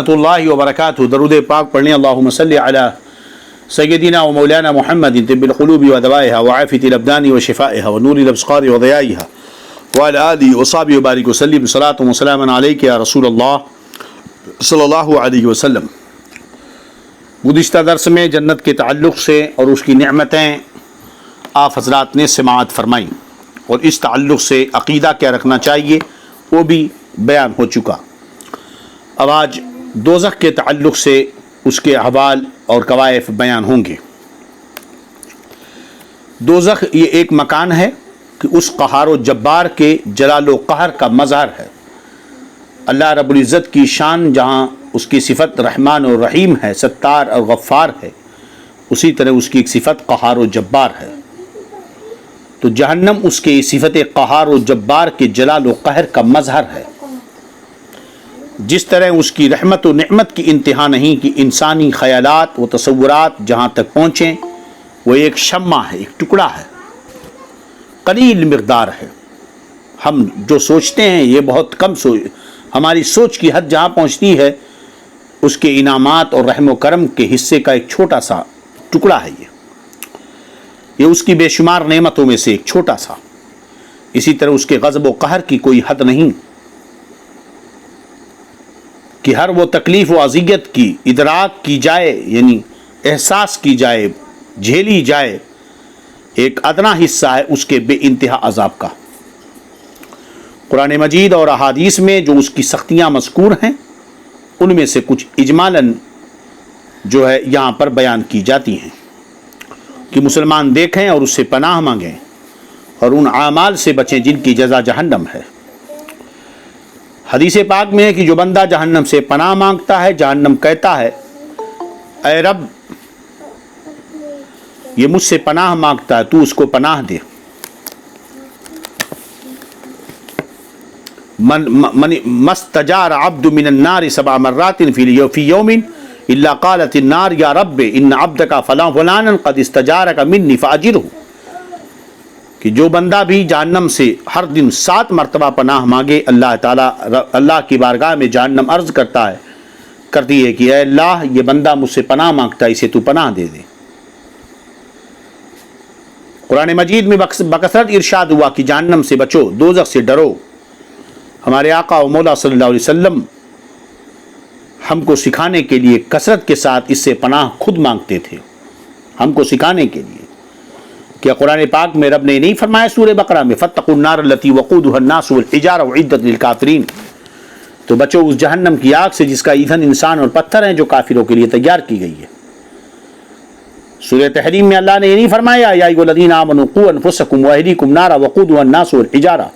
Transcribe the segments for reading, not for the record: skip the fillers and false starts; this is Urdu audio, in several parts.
اللہ وبرکاتہ. درود پاک پڑھنے اللہم صلی علی سیدنا و مولانا محمد طب القلوب و دوائها وعافیة الابدان و شفائها و نور الابصار و ضیائها وعلى آلہ وصحبہ وبارک وسلم. صلاۃ و سلام علیک یا رسول اللہ صلی اللہ علیہ وسلم. گزشتہ درس میں جنت کے تعلق سے اور اس کی نعمتیں آپ حضرات نے سماعت فرمائیں اور اس تعلق سے عقیدہ کیا رکھنا چاہیے وہ بھی بیان ہو چکا. اب آج دوزخ کے تعلق سے اس کے احوال اور کوائف بیان ہوں گے. دوزخ یہ ایک مکان ہے کہ اس قہار و جبار کے جلال و قہر کا مظہر ہے. اللہ رب العزت کی شان جہاں اس کی صفت رحمان و رحیم ہے، ستار اور غفار ہے، اسی طرح اس کی ایک صفت قہار و جبار ہے. تو جہنم اس کے صفت قہار و جبار کے جلال و قہر کا مظہر ہے. جس طرح اس کی رحمت و نعمت کی انتہا نہیں کہ انسانی خیالات و تصورات جہاں تک پہنچیں وہ ایک شمع ہے، ایک ٹکڑا ہے، قلیل مقدار ہے. ہم جو سوچتے ہیں یہ بہت کم ہماری سوچ کی حد جہاں پہنچتی ہے اس کے انعامات اور رحم و کرم کے حصے کا ایک چھوٹا سا ٹکڑا ہے. یہ اس کی بے شمار نعمتوں میں سے ایک چھوٹا سا. اسی طرح اس کے غضب و قہر کی کوئی حد نہیں کہ ہر وہ تکلیف و اذیت کی ادراک کی جائے، یعنی احساس کی جائے، جھیلی جائے. ایک ادنا حصہ ہے اس کے بے انتہا عذاب کا. قرآن مجید اور احادیث میں جو اس کی سختیاں مذکور ہیں ان میں سے کچھ اجمالاً جو ہے یہاں پر بیان کی جاتی ہیں کہ مسلمان دیکھیں اور اس سے پناہ مانگیں اور ان اعمال سے بچیں جن کی جزا جہنم ہے. حدیث پاک میں ہے کہ جو بندہ جہنم سے پناہ مانگتا ہے جہنم کہتا ہے اے رب یہ مجھ سے پناہ مانگتا ہے، تو اس کو پناہ دے. مستجار عبد من النار 7 مرات فی یوم الا قالت النار یا رب ان عبدک فلان فلانا قد استجارک منی فاجرہ. کہ جو بندہ بھی جہنم سے ہر دن 7 مرتبہ پناہ مانگے، اللہ تعالیٰ اللہ کی بارگاہ میں جہنم عرض کرتی ہے کہ اے اللہ یہ بندہ مجھ سے پناہ مانگتا ہے، اسے تو پناہ دے دے. قرآن مجید میں بکثرت ارشاد ہوا کہ جہنم سے بچو، دوزخ سے ڈرو. ہمارے آقا و مولا صلی اللہ علیہ وسلم ہم کو سکھانے کے لیے کثرت کے ساتھ اس سے پناہ خود مانگتے تھے، ہم کو سکھانے کے لیے. کیا قرآن پاک میں رب نے نہیں فرمایا سورہ بقرہ میں فاتقوا النار التی وقودها الناس والحجارہ اعدت للکافرین؟ تو بچو اس جہنم کی آگ سے جس کا ایندھن انسان اور پتھر ہیں جو کافروں کے لیے تیار کی گئی ہے. سورہ تحریم میں اللہ نے یہ نہیں فرمایا یا ایھا الذین آمنوا قوا انفسکم واہلیکم نارا وقودها الناس والحجارہ؟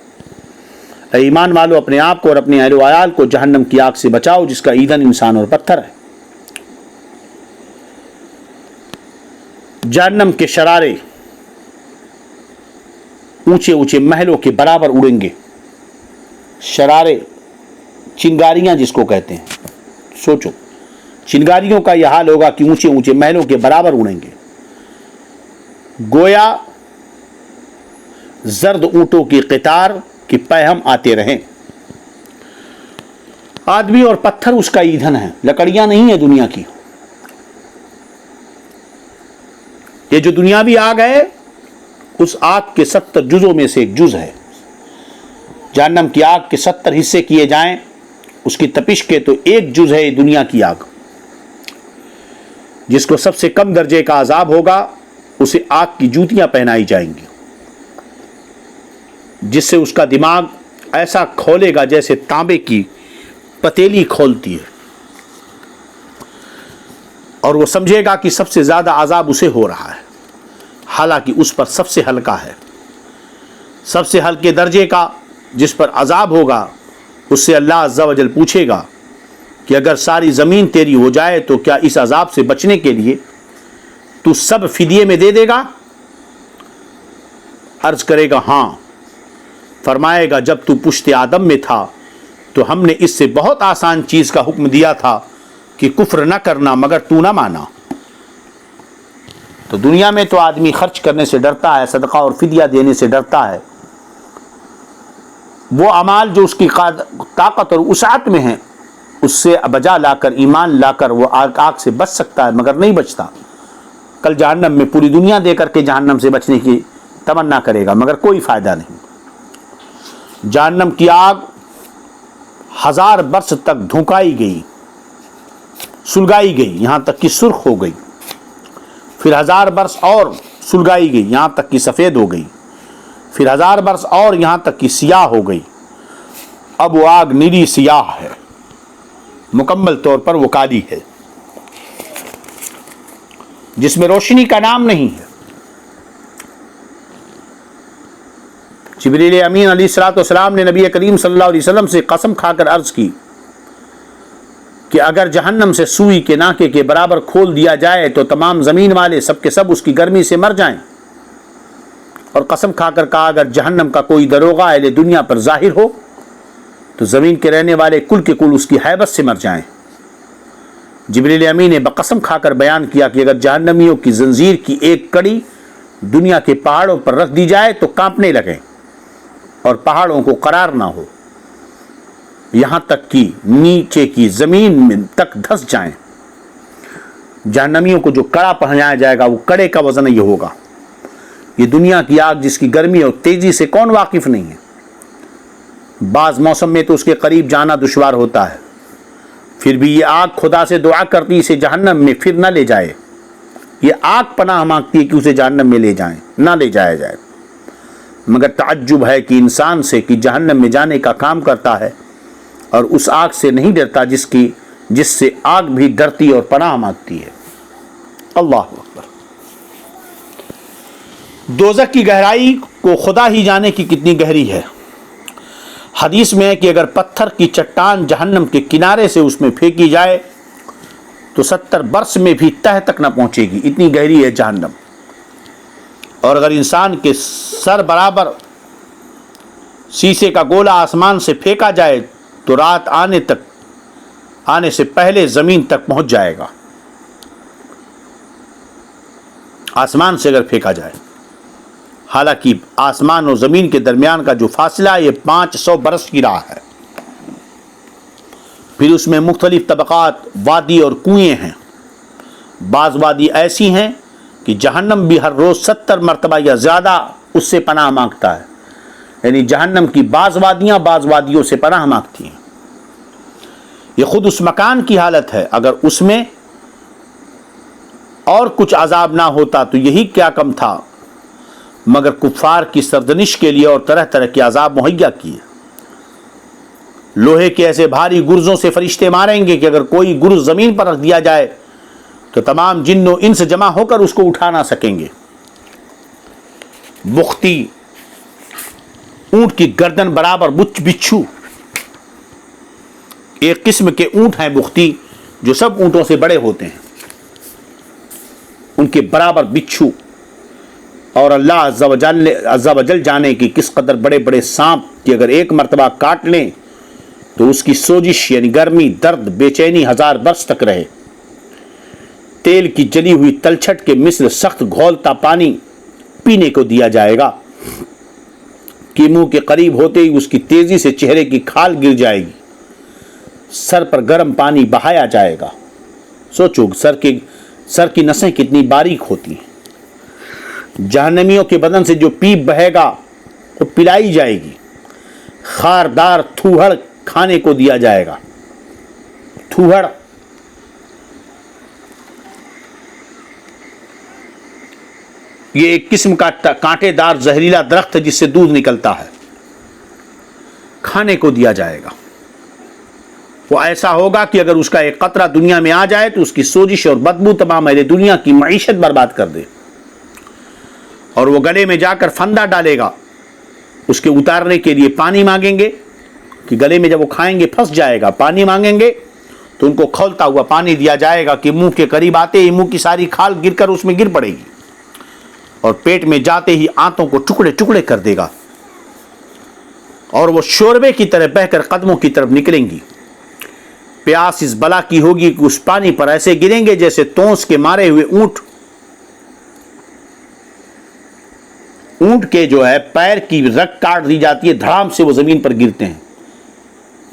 اے ایمان والو اپنے آپ کو اور اپنے اہل و عیال کو جہنم کی آگ سے بچاؤ جس کا ایندھن انسان اور پتھر ہے. جہنم کے شرارے اونچے اونچے محلوں کے برابر اڑیں گے. شرارے چنگاریاں جس کو کہتے ہیں، سوچو چنگاریوں کا یہ حال ہوگا کہ اونچے اونچے محلوں کے برابر اڑیں گے. گویا زرد اونٹوں کی قطار کہ پہم آتے رہیں. آدمی اور پتھر اس کا ایندھن ہے، لکڑیاں نہیں ہیں دنیا کی. یہ جو دنیاوی آگ ہے اس آگ کے 70 جزوں میں سے ایک جز ہے. جہنم کی آگ کے 70 حصے کیے جائیں اس کی تپش کے تو ایک جز ہے دنیا کی آگ. جس کو سب سے کم درجے کا عذاب ہوگا اسے آگ کی جوتیاں پہنائی جائیں گی جس سے اس کا دماغ ایسا کھولے گا جیسے تانبے کی پتیلی کھولتی ہے، اور وہ سمجھے گا کہ سب سے زیادہ عذاب اسے ہو رہا ہے، حالانکہ اس پر سب سے ہلکا ہے. سب سے ہلکے درجے کا جس پر عذاب ہوگا اس سے اللہ عز و جل پوچھے گا کہ اگر ساری زمین تیری ہو جائے تو کیا اس عذاب سے بچنے کے لیے تو سب فدیے میں دے دے گا؟ عرض کرے گا ہاں. فرمائے گا جب تو پشت آدم میں تھا تو ہم نے اس سے بہت آسان چیز کا حکم دیا تھا کہ کفر نہ کرنا، مگر تو نہ مانا. تو دنیا میں تو آدمی خرچ کرنے سے ڈرتا ہے، صدقہ اور فدیہ دینے سے ڈرتا ہے. وہ اعمال جو اس کی طاقت اور وسعت میں ہیں اس سے بجا لا کر ایمان لا کر وہ آگ سے بچ سکتا ہے، مگر نہیں بچتا. کل جہنم میں پوری دنیا دے کر کے جہنم سے بچنے کی تمنا کرے گا مگر کوئی فائدہ نہیں. جہنم کی آگ 1000 برس تک دھنکائی گئی، سلگائی گئی یہاں تک کہ سرخ ہو گئی، پھر 1000 برس اور سلگائی گئی یہاں تک کہ سفید ہو گئی، پھر 1000 برس اور یہاں تک کہ سیاہ ہو گئی. اب وہ آگ نیلی سیاہ ہے، مکمل طور پر وہ کالی ہے، جس میں روشنی کا نام نہیں ہے. جبریل امین علیہ الصلوۃ والسلام نے نبی کریم صلی اللہ علیہ وسلم سے قسم کھا کر عرض کی کہ اگر جہنم سے سوئی کے ناکے کے برابر کھول دیا جائے تو تمام زمین والے سب کے سب اس کی گرمی سے مر جائیں. اور قسم کھا کر کہا اگر جہنم کا کوئی دروغہ اہل دنیا پر ظاہر ہو تو زمین کے رہنے والے کل کے کل اس کی ہیبت سے مر جائیں. جبریل امین نے بقسم کھا کر بیان کیا کہ اگر جہنمیوں کی زنجیر کی ایک کڑی دنیا کے پہاڑوں پر رکھ دی جائے تو کانپنے لگیں اور پہاڑوں کو قرار نہ ہو، یہاں تک کہ نیچے کی زمین میں تک دھس جائیں. جہنمیوں کو جو کڑا پہنایا جائے گا وہ کڑے کا وزن یہ ہوگا. یہ دنیا کی آگ جس کی گرمی اور تیزی سے کون واقف نہیں ہے. بعض موسم میں تو اس کے قریب جانا دشوار ہوتا ہے، پھر بھی یہ آگ خدا سے دعا کرتی اسے جہنم میں پھر نہ لے جائے. یہ آگ پناہ مانگتی ہے کہ اسے جہنم میں لے جائیں، نہ لے جایا جائے. مگر تعجب ہے کہ انسان سے کہ جہنم میں جانے کا کام کرتا ہے اور اس آگ سے نہیں ڈرتا جس سے آگ بھی ڈرتی اور پناہ مانگتی ہے. اللہ اکبر. دوزخ کی گہرائی کو خدا ہی جانے کی کتنی گہری ہے. حدیث میں ہے کہ اگر پتھر کی چٹان جہنم کے کنارے سے اس میں پھینکی جائے تو 70 برس میں بھی تہ تک نہ پہنچے گی، اتنی گہری ہے جہنم. اور اگر انسان کے سر برابر شیشے کا گولا آسمان سے پھینکا جائے تو رات آنے سے پہلے زمین تک پہنچ جائے گا. آسمان سے اگر پھینکا جائے، حالانکہ آسمان اور زمین کے درمیان کا جو فاصلہ ہے یہ 500 برس کی راہ ہے. پھر اس میں مختلف طبقات، وادی اور کنویں ہیں. بعض وادی ایسی ہیں کہ جہنم بھی ہر روز 70 مرتبہ یا زیادہ اس سے پناہ مانگتا ہے. یعنی جہنم کی بعض وادیاں بعض وادیوں سے پناہ مانگتی ہیں. یہ خود اس مکان کی حالت ہے. اگر اس میں اور کچھ عذاب نہ ہوتا تو یہی کیا کم تھا، مگر کفار کی سرزنش کے لیے اور طرح طرح کے عذاب مہیا کیے. لوہے کے ایسے بھاری گرزوں سے فرشتے ماریں گے کہ اگر کوئی گرز زمین پر رکھ دیا جائے تو تمام جن و انس جمع ہو کر اس کو اٹھا نہ سکیں گے. بختی، اونٹ کی گردن برابر بچھو. ایک قسم کے اونٹ ہیں بختی جو سب اونٹوں سے بڑے ہوتے ہیں، ان کے برابر بچھو. اور اللہ عز و جل جانے کی کس قدر بڑے بڑے سانپ کہ اگر ایک مرتبہ کاٹ لیں تو اس کی سوزش یعنی گرمی، درد، بے چینی 1000 برس تک رہے. تیل کی جلی ہوئی تلچھٹ کے مثل سخت گھولتا پانی پینے کو دیا جائے گا کہ منہ کے قریب ہوتے ہی اس کی تیزی سے چہرے کی کھال گر جائے گی. سر پر گرم پانی بہایا جائے گا. سوچو سر کی نسیں کتنی باریک ہوتی ہیں. جہنمیوں کے بدن سے جو پیپ بہے گا وہ پلائی جائے گی. خاردار تھوہڑ کھانے کو دیا جائے گا. تھوہڑ یہ ایک قسم کا کانٹے دار زہریلا درخت ہے جس سے دودھ نکلتا ہے، کھانے کو دیا جائے گا. وہ ایسا ہوگا کہ اگر اس کا ایک قطرہ دنیا میں آ جائے تو اس کی سوزش اور بدبو تمام اہل دنیا کی معیشت برباد کر دے. اور وہ گلے میں جا کر پھندا ڈالے گا. اس کے اتارنے کے لیے پانی مانگیں گے کہ گلے میں جب وہ کھائیں گے پھنس جائے گا. پانی مانگیں گے تو ان کو کھولتا ہوا پانی دیا جائے گا کہ منہ کے قریب آتے ہی منہ کی ساری کھال گر کر اس میں گر پڑے گی اور پیٹ میں جاتے ہی آنتوں کو ٹکڑے ٹکڑے کر دے گا اور وہ شوربے کی طرح بہہ کر قدموں کی طرف نکلیں گی. پیاس اس بلا کی ہوگی کہ اس پانی پر ایسے گریں گے جیسے تونس کے مارے ہوئے اونٹ کے جو ہے پیر کی رگ کاٹ دی جاتی ہے، دھڑام سے وہ زمین پر گرتے ہیں.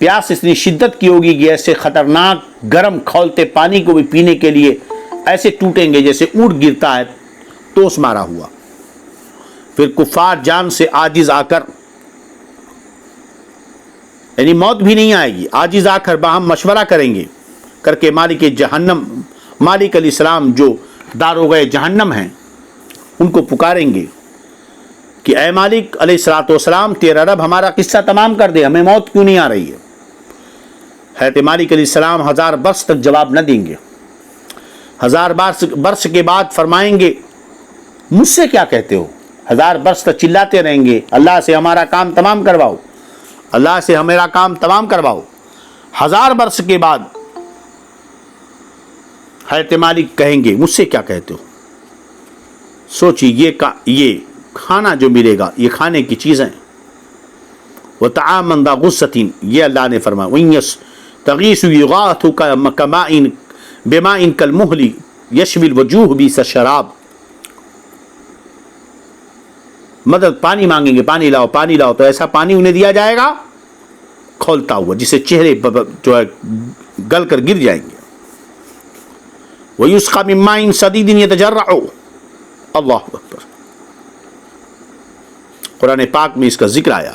پیاس اتنی شدت کی ہوگی کہ ایسے خطرناک گرم کھولتے پانی کو بھی پینے کے لیے ایسے ٹوٹیں گے جیسے اونٹ گرتا ہے توس مارا ہوا. پھر کفار جان سے عاجز آ کر، یعنی موت بھی نہیں آئے گی، عاجز آ کر باہم مشورہ کریں گے کر کے مالک جہنم، مالک علیہ السلام جو داروغہ جہنم ہیں ان کو پکاریں گے کہ اے مالک علیہ الصلوۃ والسلام، تیرا رب ہمارا قصہ تمام کر دے، ہمیں موت کیوں نہیں آ رہی ہے؟ حضرت مالک علیہ السلام 1000 برس تک جواب نہ دیں گے. 1000 برس کے بعد فرمائیں گے مجھ سے کیا کہتے ہو؟ 1000 برس تک چلاتے رہیں گے اللہ سے ہمارا کام تمام کرواؤ، اللہ سے ہمارا کام تمام کرواؤ. 1000 برس کے بعد حضرت مالک کہیں گے مجھ سے کیا کہتے ہو؟ سوچیے یہ کھانا جو ملے گا، یہ کھانے کی چیزیں، وَطَعَامًا ذَا غُصَّةٍ، یہ اللہ نے فرمایا وَإِن يَسْتَغِيثُوا يُغَاثُوا بِمَاءٍ كَالْمُهْلِ يَشْوِي الْوُجُوهَ بِئْسَ الشَّرَابُ. مدد، پانی مانگیں گے، پانی لاؤ پانی لاؤ، تو ایسا پانی انہیں دیا جائے گا کھولتا ہوا جسے چہرے جو ہے گل کر گر جائیں گے. وَيُسْقَى مِن مَّاءٍ صَدِيدٍ يَتَجَرَّعُ. اللہ اکبر. قرآن پاک میں اس کا ذکر آیا.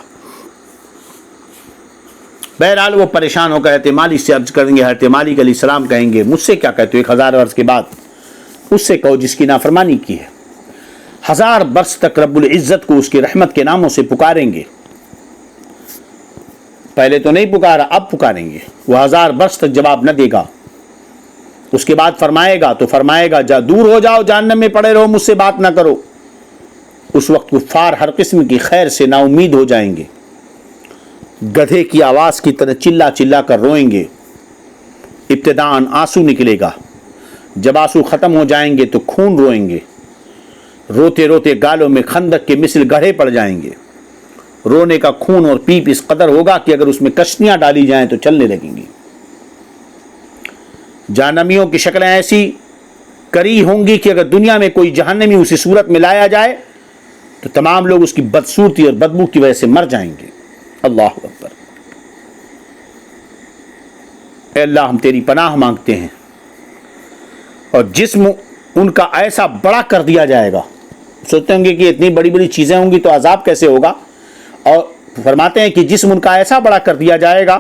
بہرحال وہ پریشان ہو کر حضرت مالک سے عرض کریں گے. حضرت مالک علیہ السلام کہیں گے مجھ سے کیا کہتے ہو؟ 1000 برس کے بعد اس سے کہو جس کی نافرمانی کی ہے. 1000 برس تک رب العزت کو اس کی رحمت کے ناموں سے پکاریں گے. پہلے تو نہیں پکارا، اب پکاریں گے. وہ 1000 برس تک جواب نہ دے گا. اس کے بعد فرمائے گا تو فرمائے گا جا دور ہو جاؤ، جہنم میں پڑے رہو، مجھ سے بات نہ کرو. اس وقت کفار ہر قسم کی خیر سے نا امید ہو جائیں گے، گدھے کی آواز کی طرح چلا چلا کر روئیں گے. ابتداءً آنسو نکلے گا، جب آنسو ختم ہو جائیں گے تو خون روئیں گے. روتے روتے گالوں میں خندق کے مثل گڑھے پڑ جائیں گے. رونے کا خون اور پیپ اس قدر ہوگا کہ اگر اس میں کشتیاں ڈالی جائیں تو چلنے لگیں گی. جہنمیوں کی شکلیں ایسی کری ہوں گی کہ اگر دنیا میں کوئی جہنمی اسی صورت میں لایا جائے تو تمام لوگ اس کی بدصورتی اور بدبو کی وجہ سے مر جائیں گے. اللہ اکبر. اے اللہ ہم تیری پناہ مانگتے ہیں. اور جسم ان کا ایسا بڑا کر دیا جائے گا، سوچتے ہوں گے کہ اتنی بڑی بڑی چیزیں ہوں گی تو عذاب کیسے ہوگا، اور فرماتے ہیں کہ جسم ان کا ایسا بڑا کر دیا جائے گا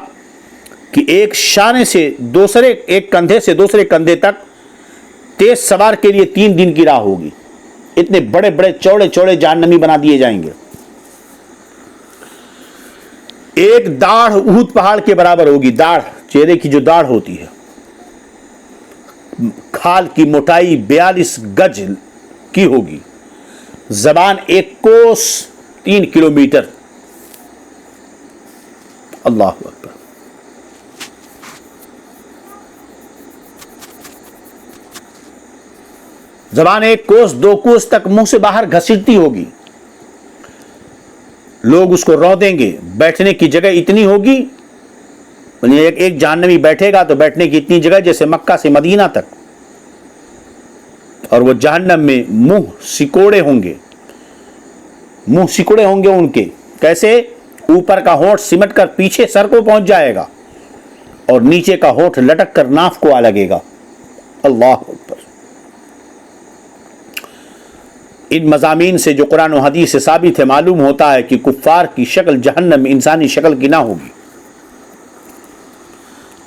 کہ ایک شانے سے دوسرے، ایک کندھے سے دوسرے کندھے تک تیز سوار کے لیے 3 دن کی راہ ہوگی. اتنے بڑے بڑے چوڑے چوڑے جہنمی بنا دیے جائیں گے. ایک داڑھ احد پہاڑ کے برابر ہوگی. داڑھ، چہرے کی جو داڑھ ہوتی ہے، کھال کی موٹائی 42 گج کی ہوگی. زبان 1 کوس 3 کلومیٹر. اللہ اکبر. زبان 1 کوس 2 کوس تک منہ سے باہر گھسیٹتی ہوگی. لوگ اس کو رو دیں گے. بیٹھنے کی جگہ اتنی ہوگی، ایک جہنمی بیٹھے گا تو بیٹھنے کی اتنی جگہ جیسے مکہ سے مدینہ تک. اور وہ جہنم میں منہ سکوڑے ہوں گے. منہ سکوڑے ہوں گے ان کے. کیسے؟ اوپر کا ہونٹ سمٹ کر پیچھے سر کو پہنچ جائے گا اور نیچے کا ہونٹ لٹک کر ناف کو آ لگے گا. اللہ اکبر. ان مضامین سے جو قرآن و حدیث سے ثابت ہے، معلوم ہوتا ہے کہ کفار کی شکل جہنم میں انسانی شکل کی نہ ہوگی.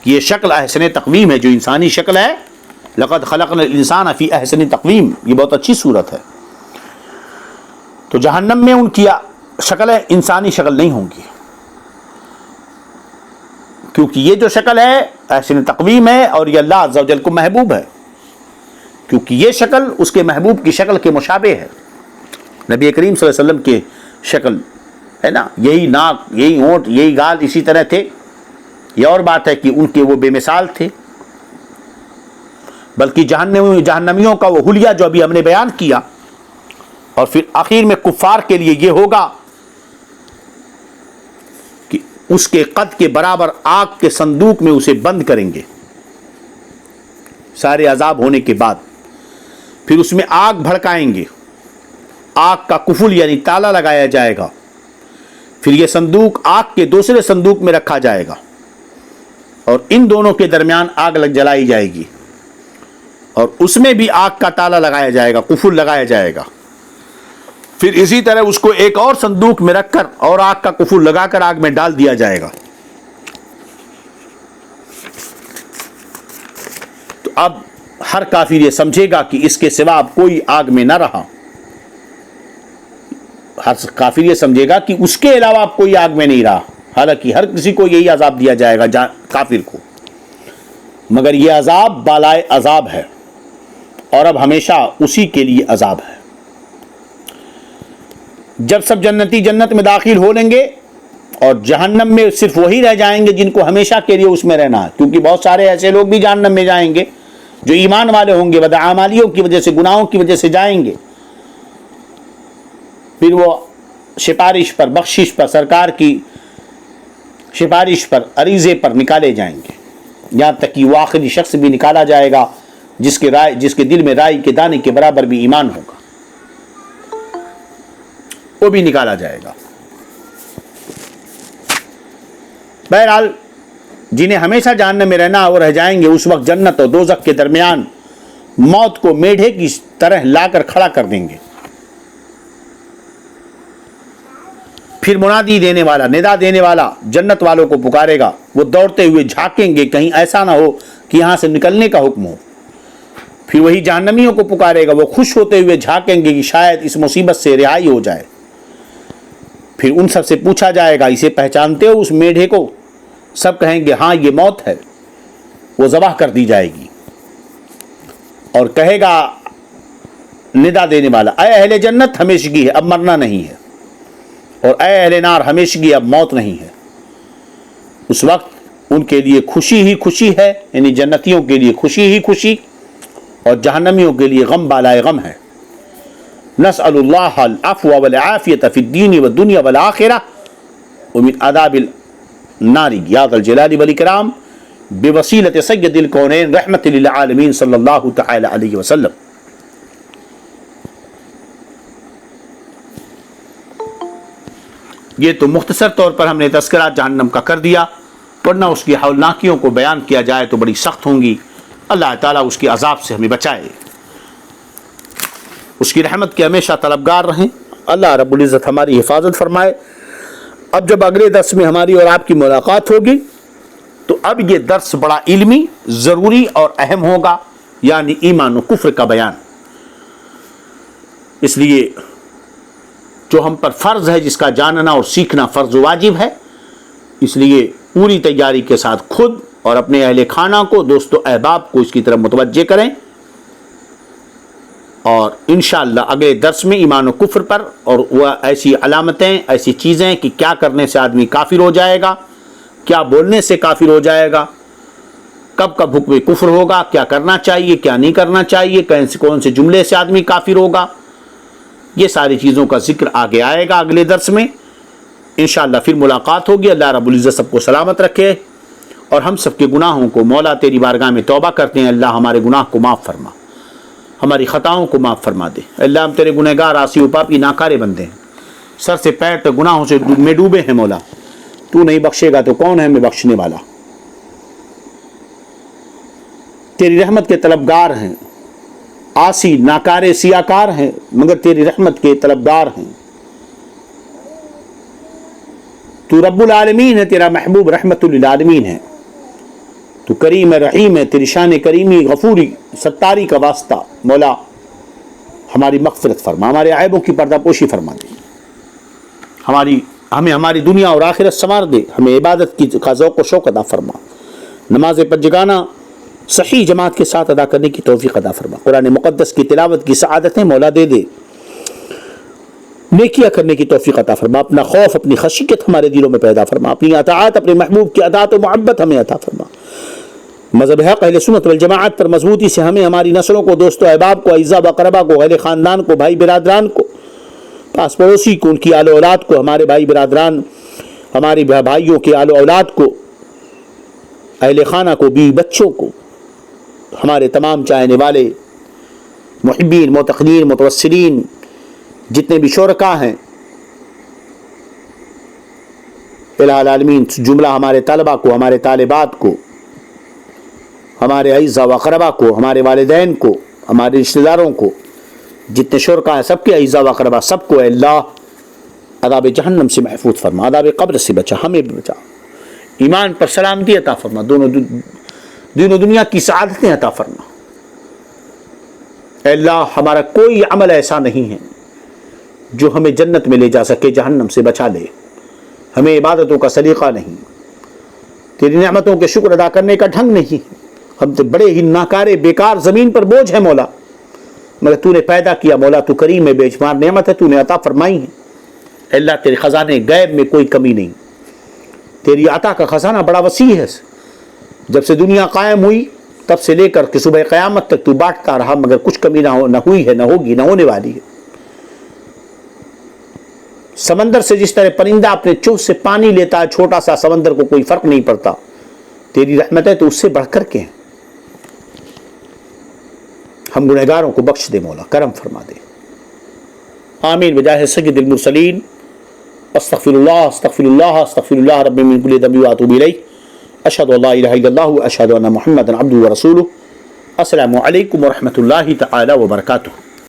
یہ شکل احسن تقویم ہے، جو انسانی شکل ہے. لقد خلقنا الانسان فی احسن تقویم، یہ بہت اچھی صورت ہے. تو جہنم میں ان کی شکلیں انسانی شکل نہیں ہوں گی، کیونکہ یہ جو شکل ہے احسن تقویم ہے اور یہ اللہ عز و جل کو محبوب ہے، کیونکہ یہ شکل اس کے محبوب کی شکل کے مشابہ ہے. نبی کریم صلی اللہ علیہ وسلم کے شکل ہے نا، یہی ناک، یہی ہونٹ، یہی گال اسی طرح تھے. یہ اور بات ہے کہ ان کے وہ بے مثال تھے. بلکہ جہنمیوں کا وہ حلیہ جو ابھی ہم نے بیان کیا، اور پھر آخر میں کفار کے لیے یہ ہوگا کہ اس کے قد کے برابر آگ کے صندوق میں اسے بند کریں گے سارے عذاب ہونے کے بعد. پھر اس میں آگ بھڑکائیں گے. آگ کا کفل یعنی تالا لگایا جائے گا. پھر یہ صندوق آگ کے دوسرے صندوق میں رکھا جائے گا. اور ان دونوں کے درمیان آگ جلائی جائے گی اور اس میں بھی آگ کا تالا لگایا جائے گا، قفل لگایا جائے گا. پھر اسی طرح اس کو ایک اور صندوق میں رکھ کر اور آگ کا قفل لگا کر آگ میں ڈال دیا جائے گا. تو اب ہر کافر یہ سمجھے گا کہ اس کے سوا اب کوئی آگ میں نہ رہا. ہر کافر یہ سمجھے گا کہ اس کے علاوہ اب کوئی آگ میں نہیں رہا. حالانکہ ہر کسی کو یہی عذاب دیا جائے گا، کافر کو، مگر یہ عذاب بالائے عذاب ہے اور اب ہمیشہ اسی کے لیے عذاب ہے. جب سب جنتی جنت میں داخل ہو لیں گے اور جہنم میں صرف وہی رہ جائیں گے جن کو ہمیشہ کے لیے اس میں رہنا ہے، کیونکہ بہت سارے ایسے لوگ بھی جہنم میں جائیں گے جو ایمان والے ہوں گے، بدعمالیوں کی وجہ سے، گناہوں کی وجہ سے جائیں گے. پھر وہ سفارش پر، بخشش پر، سرکار کی سفارش پر، عریضے پر نکالے جائیں گے، یہاں تک کہ وہ آخری شخص بھی نکالا جائے گا جس کے دل میں رائی کے دانے کے برابر بھی ایمان ہوگا، وہ بھی نکالا جائے گا. بہرحال جنہیں ہمیشہ جہنم میں رہنا وہ رہ جائیں گے. اس وقت جنت اور دوزخ کے درمیان موت کو میڈھے کی طرح لا کر کھڑا کر دیں گے. پھر منادی دینے والا، ندا دینے والا جنت والوں کو پکارے گا. وہ دوڑتے ہوئے جھانکیں گے کہیں ایسا نہ ہو کہ یہاں سے نکلنے کا حکم ہو. پھر وہی جہنمیوں کو پکارے گا. وہ خوش ہوتے ہوئے جھانکیں گے کہ شاید اس مصیبت سے رہائی ہو جائے. پھر ان سب سے پوچھا جائے گا اسے پہچانتے ہو اس میڈھے کو؟ سب کہیں گے ہاں یہ موت ہے. وہ ذبح کر دی جائے گی اور کہے گا ندا دینے والا، اے اہل جنت ہمیشگی ہے، اب مرنا نہیں ہے، اور اے اہل نار ہمیشگی، اب موت نہیں ہے. اس وقت ان کے لیے خوشی ہی خوشی ہے، یعنی جنتیوں کے لیے خوشی ہی خوشی اور جہنمیوں کے لیے غم بالائے غم ہے. نسأل اللہ العفو والعافیۃ فی الدین والدنیا والآخرہ ومن عذاب النار یا ذا الجلال والاکرام بوسیلۃ سید الکونین رحمۃ للعالمین صلی اللہ تعالی علیہ وسلم. یہ تو مختصر طور پر ہم نے تذکرہ جہنم کا کر دیا، ورنہ اس کی ہولناکیوں کو بیان کیا جائے تو بڑی سخت ہوں گی. اللہ تعالیٰ اس کے عذاب سے ہمیں بچائے، اس کی رحمت کے ہمیشہ طلبگار رہیں. اللہ رب العزت ہماری حفاظت فرمائے. اب جب اگلے درس میں ہماری اور آپ کی ملاقات ہوگی تو اب یہ درس بڑا علمی، ضروری اور اہم ہوگا، یعنی ایمان و کفر کا بیان. اس لیے جو ہم پر فرض ہے، جس کا جاننا اور سیکھنا فرض و واجب ہے، اس لیے پوری تیاری کے ساتھ خود اور اپنے اہل خانہ کو، دوست و احباب کو اس کی طرف متوجہ کریں. اور انشاءاللہ اگلے درس میں ایمان و کفر پر اور وہ ایسی علامتیں، ایسی چیزیں کہ کیا کرنے سے آدمی کافر ہو جائے گا، کیا بولنے سے کافر ہو جائے گا، کب کب حکم کفر ہوگا، کیا کرنا چاہیے کیا نہیں کرنا چاہیے، کون سے جملے سے آدمی کافر ہوگا، یہ ساری چیزوں کا ذکر آگے آئے گا اگلے درس میں انشاءاللہ. پھر ملاقات ہوگی. اللہ رب العزت سب کو سلامت رکھے اور ہم سب کے گناہوں کو مولا تیری بارگاہ میں توبہ کرتے ہیں. اللہ ہمارے گناہ کو معاف فرما، ہماری خطاؤں کو معاف فرما دے. اللہ ہم تیرے گنہگار، آسی و پاپی، ناکارے بندے ہیں، سر سے پیر تک گناہوں سے میں ڈوبے ہیں. مولا تو نہیں بخشے گا تو کون ہے ہمیں بخشنے والا؟ تیری رحمت کے طلبگار ہیں، آسی ناکارے سیاکار ہیں، مگر تیری رحمت کے طلبگار ہیں. تو رب العالمین ہے، تیرا محبوب رحمت للعالمین ہے. تو کریم رحیم ہے، تیری شان کریمی غفوری ستاری کا واسطہ مولا ہماری مغفرت فرما، ہمارے عیبوں کی پردہ پوشی فرما دے، ہمیں ہماری دنیا اور آخرت سنوار دے، ہمیں عبادت کی کا ذوق و شوق عطا فرما، نماز پنجگانہ صحیح جماعت کے ساتھ ادا کرنے کی توفیق عطا فرما، قرآن مقدس کی تلاوت کی سعادتیں مولا دے دے، نیکیاں کرنے کی توفیق عطا فرما، اپنا خوف اپنی خشیت ہمارے دلوں میں پیدا فرما، اپنی اطاعت اپنے محبوب کی اطاعت و محبت ہمیں عطا فرما. مذہب حق اہل سنت والجماعت پر مضبوطی سے ہمیں، ہماری نسلوں کو، دوست و احباب کو، اعزاء و اقربا کو، اہل خاندان کو، بھائی برادران کو، پاس پڑوسی کو، ان کی آل و اولاد کو، ہمارے بھائی برادران، ہمارے بھائیوں کے آل و اولاد کو، اہل خانہ کو، بیوی بچوں کو، ہمارے تمام چاہنے والے محبین، معتقدین، متوسلین، جتنے بھی شرکاء ہیں الہ العالمین، جملہ ہمارے طلبہ کو، ہمارے طالبات کو، ہمارے اعزا و اقربا کو، ہمارے والدین کو، ہمارے رشتہ داروں کو، جتنے شرکا ہیں سب کے اعزا و اقربا سب کو اے اللہ عذاب جہنم سے محفوظ فرما، عذاب قبر سے بچا، ہمیں بھی بچا، ایمان پر سلامتی عطا فرما، دونوں دین و دنیا کی سعادتیں عطا فرما۔ اے اللہ ہمارا کوئی عمل ایسا نہیں ہے جو ہمیں جنت میں لے جا سکے، جہنم سے بچا لے، ہمیں عبادتوں کا سلیقہ نہیں، تیری نعمتوں کے شکر ادا کرنے کا ڈھنگ نہیں، ہم تو بڑے ہی ناکارے بیکار زمین پر بوجھ ہے مولا، مگر تو نے پیدا کیا مولا، تو کریم ہے، بے شمار نعمت ہے تو نے عطا فرمائی ہے۔ اے اللہ تیرے خزانے غیب میں کوئی کمی نہیں، تیری عطا کا خزانہ بڑا وسیع ہے، جب سے دنیا قائم ہوئی تب سے لے کر کہ صبح قیامت تک تو بانٹتا رہا، مگر کچھ کمی نہ ہوئی ہے، نہ ہوگی، نہ ہونے والی ہے۔ سمندر سے جس طرح پرندہ اپنے چوچ سے پانی لیتا ہے، چھوٹا سا سمندر کو کوئی فرق نہیں پڑتا، تیری رحمت ہے تو اس سے بڑھ کر کے ہیں۔ ہم گنہگاروں کو بخش دے مولا، کرم فرما دے، آمین بجاہ سید المرسلین۔ استغفر اللہ استغفر اللہ استغفر اللہ رب من کل ذنب واتوب الیہ، اشہد ان لا الہ الا اللہ اشہد ان محمدا عبدہ ورسولہ۔ السلام علیکم ورحمۃ اللہ تعالی وبرکاتہ۔